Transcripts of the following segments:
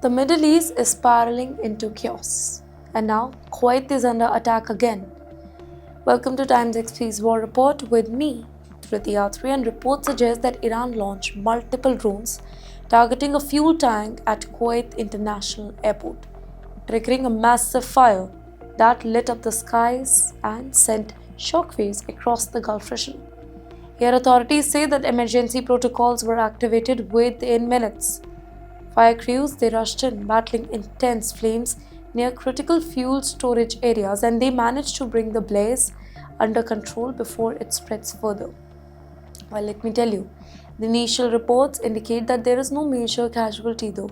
The Middle East is spiraling into chaos, and now Kuwait is under attack again. Welcome to TimesXP's War Report with me, Triti Athri, and reports suggest that Iran launched multiple drones targeting a fuel tank at Kuwait International Airport, triggering a massive fire that lit up the skies and sent shockwaves across the Gulf region. Here, authorities say that emergency protocols were activated within minutes. Fire crews, they rushed in, battling intense flames near critical fuel storage areas, and they managed to bring the blaze under control before it spreads further. Well, let me tell you, the initial reports indicate that there is no major casualty though.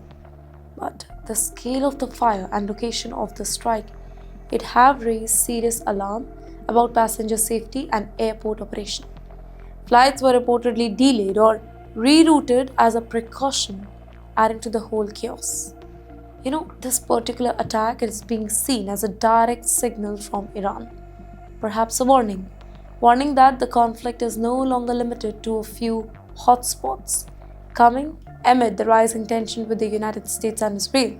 But the scale of the fire and location of the strike, it have raised serious alarm about passenger safety and airport operation. Flights were reportedly delayed or rerouted as a precaution, adding to the whole chaos. This particular attack is being seen as a direct signal from Iran, perhaps a warning that the conflict is no longer limited to a few hotspots. Coming amid the rising tension with the United States and Israel,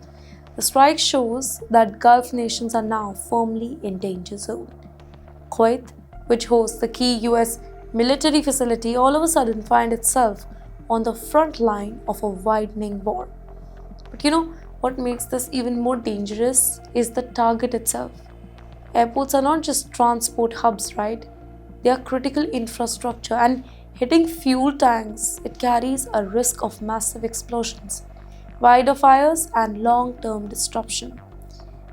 the strike shows that Gulf nations are now firmly in danger zone. Kuwait, which hosts the key US military facility, all of a sudden finds itself on the front line of a widening war. But what makes this even more dangerous is the target itself. Airports are not just transport hubs, right? They are critical infrastructure, and hitting fuel tanks, it carries a risk of massive explosions, wider fires, and long-term disruption.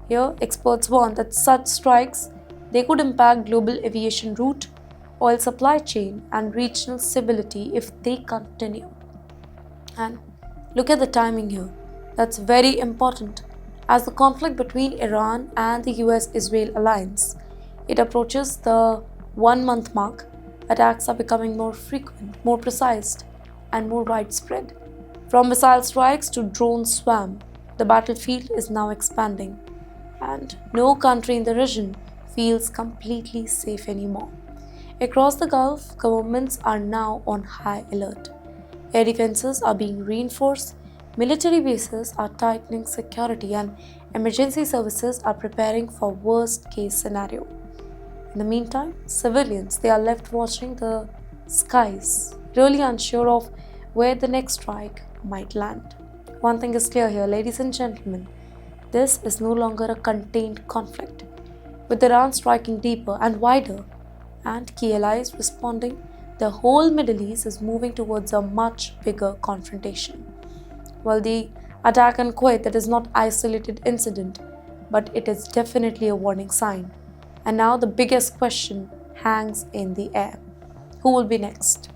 Here, experts warn that such strikes, they could impact global aviation route, oil supply chain, and regional stability if they continue. And look at the timing here. That's very important, as the conflict between Iran and the US-Israel alliance, it approaches the 1-month mark. Attacks are becoming more frequent, more precise, and more widespread. From missile strikes to drone swarm, the battlefield is now expanding, and no country in the region feels completely safe anymore. Across the Gulf, governments are now on high alert. Air defenses are being reinforced, military bases are tightening security, and emergency services are preparing for worst-case scenario. In the meantime, civilians, they are left watching the skies, really unsure of where the next strike might land. One thing is clear here, ladies and gentlemen, this is no longer a contained conflict. With Iran striking deeper and wider, and key allies responding, the whole Middle East is moving towards a much bigger confrontation. Well, the attack in Kuwait, that is not an isolated incident, but it is definitely a warning sign. And now the biggest question hangs in the air. Who will be next?